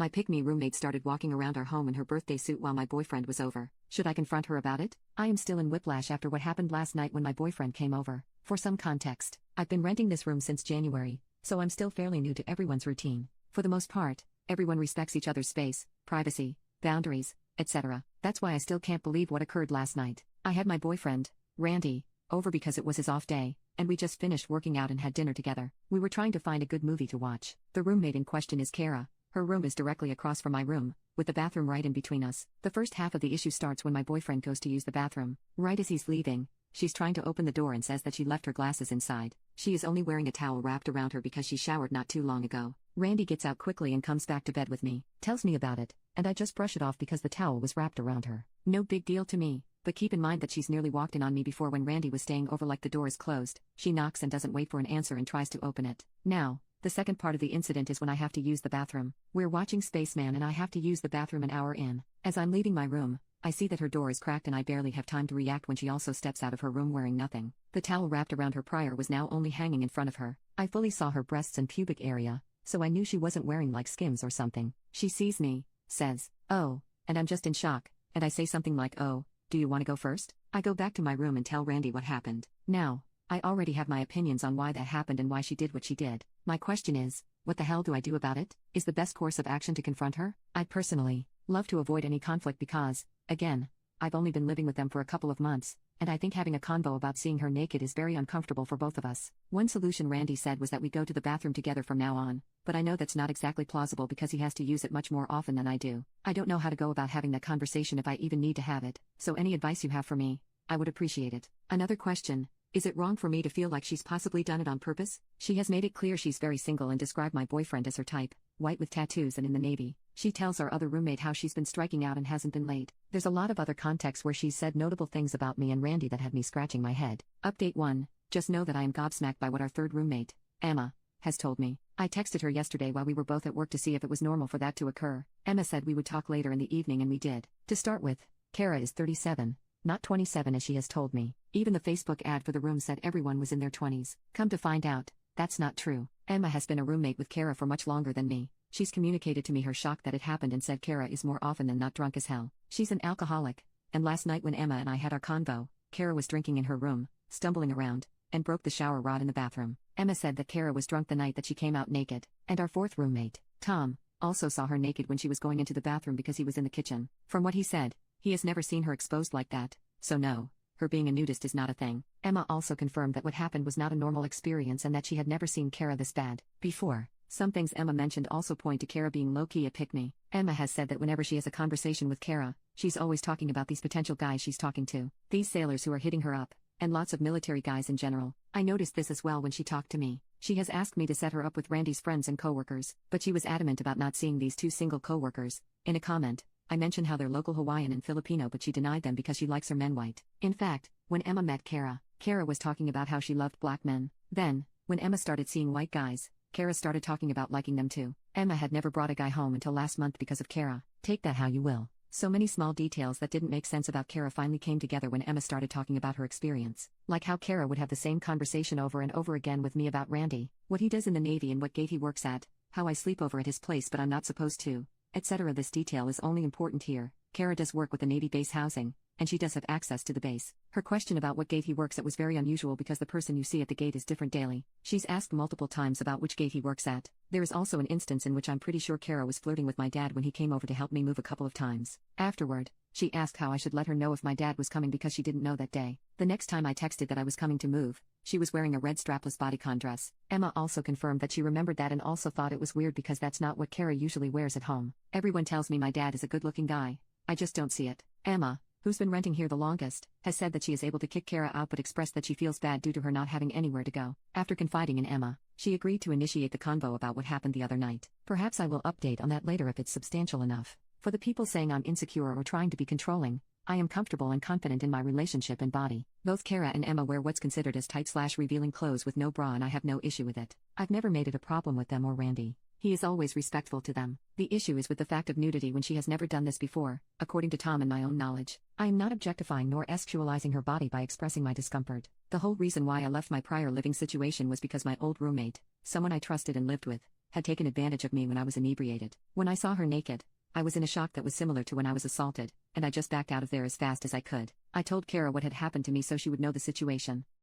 My pick-me roommate started walking around our home in her birthday suit while my boyfriend was over. Should I confront her about it? I am still in whiplash after what happened last night when my boyfriend came over. For some context, I've been renting this room since January, so I'm still fairly new to everyone's routine. For the most part, everyone respects each other's space, privacy, boundaries, etc. That's why I still can't believe what occurred last night. I had my boyfriend, Randy, over because it was his off day, and we just finished working out and had dinner together. We were trying to find a good movie to watch. The roommate in question is Kara. Her room is directly across from my room, with the bathroom right in between us. The first half of the issue starts when my boyfriend goes to use the bathroom. Right as he's leaving, she's trying to open the door and says that she left her glasses inside. She is only wearing a towel wrapped around her because she showered not too long ago. Randy gets out quickly and comes back to bed with me, tells me about it, and I just brush it off because the towel was wrapped around her. No big deal to me. But keep in mind that she's nearly walked in on me before when Randy was staying over like the door is closed. She knocks and doesn't wait for an answer and tries to open it. Now, the second part of the incident is when I have to use the bathroom. We're watching Spaceman and I have to use the bathroom an hour in. As I'm leaving my room, I see that her door is cracked and I barely have time to react when she also steps out of her room wearing nothing. The towel wrapped around her prior was now only hanging in front of her. I fully saw her breasts and pubic area, so I knew she wasn't wearing like Skims or something. She sees me, says, "Oh," and I'm just in shock, and I say something like, "Oh, do you want to go first?" I go back to my room and tell Randy what happened. Now, I already have my opinions on why that happened and why she did what she did. My question is, what the hell do I do about it? Is the best course of action to confront her? I'd personally love to avoid any conflict because, again, I've only been living with them for a couple of months, and I think having a convo about seeing her naked is very uncomfortable for both of us. One solution Randy said was that we go to the bathroom together from now on, but I know that's not exactly plausible because he has to use it much more often than I do. I don't know how to go about having that conversation if I even need to have it, so any advice you have for me, I would appreciate it. Another question: is it wrong for me to feel like she's possibly done it on purpose? She has made it clear she's very single and described my boyfriend as her type, white with tattoos and in the Navy. She tells our other roommate how she's been striking out and hasn't been late. There's a lot of other context where she's said notable things about me and Randy that had me scratching my head. Update 1. Just know that I am gobsmacked by what our third roommate, Emma, has told me. I texted her yesterday while we were both at work to see if it was normal for that to occur. Emma said we would talk later in the evening and we did. To start with, Kara is 37, not 27 as she has told me. Even the Facebook ad for the room said everyone was in their 20s. Come to find out, that's not true. Emma has been a roommate with Kara for much longer than me. She's communicated to me her shock that it happened and said Kara is more often than not drunk as hell. She's an alcoholic, and last night when Emma and I had our convo, Kara was drinking in her room, stumbling around, and broke the shower rod in the bathroom. Emma said that Kara was drunk the night that she came out naked, and our fourth roommate, Tom, also saw her naked when she was going into the bathroom because he was in the kitchen. From what he said, he has never seen her exposed like that, so no, her being a nudist is not a thing. Emma also confirmed that what happened was not a normal experience and that she had never seen Kara this bad before. Some things Emma mentioned also point to Kara being low-key a pick-me. Emma has said that whenever she has a conversation with Kara, she's always talking about these potential guys she's talking to, these sailors who are hitting her up, and lots of military guys in general. I noticed this as well when she talked to me. She has asked me to set her up with Randy's friends and coworkers, but she was adamant about not seeing these two single coworkers. In a comment, I mentioned how they're local Hawaiian and Filipino, but she denied them because she likes her men white. In fact, when Emma met Kara, Kara was talking about how she loved black men. Then, when Emma started seeing white guys, Kara started talking about liking them too. Emma had never brought a guy home until last month because of Kara. Take that how you will. So many small details that didn't make sense about Kara finally came together when Emma started talking about her experience. Like how Kara would have the same conversation over and over again with me about Randy, what he does in the Navy and what gate he works at, how I sleep over at his place but I'm not supposed to, etc. This detail is only important here. Kara does work with the Navy base housing, and she does have access to the base. Her question about what gate he works at was very unusual because the person you see at the gate is different daily. She's asked multiple times about which gate he works at. There is also an instance in which I'm pretty sure Kara was flirting with my dad when he came over to help me move a couple of times. Afterward, she asked how I should let her know if my dad was coming because she didn't know that day. The next time I texted that I was coming to move, she was wearing a red strapless bodycon dress. Emma also confirmed that she remembered that and also thought it was weird because that's not what Kara usually wears at home. Everyone tells me my dad is a good-looking guy. I just don't see it. Emma, who's been renting here the longest, has said that she is able to kick Kara out but expressed that she feels bad due to her not having anywhere to go. After confiding in Emma, she agreed to initiate the convo about what happened the other night. Perhaps I will update on that later if it's substantial enough. For the people saying I'm insecure or trying to be controlling, I am comfortable and confident in my relationship and body. Both Kara and Emma wear what's considered as tight/revealing clothes with no bra and I have no issue with it. I've never made it a problem with them or Randy. He is always respectful to them. The issue is with the fact of nudity when she has never done this before, according to Tom and my own knowledge. I am not objectifying nor sexualizing her body by expressing my discomfort. The whole reason why I left my prior living situation was because my old roommate, someone I trusted and lived with, had taken advantage of me when I was inebriated. When I saw her naked, I was in a shock that was similar to when I was assaulted, and I just backed out of there as fast as I could. I told Kara what had happened to me so she would know the situation.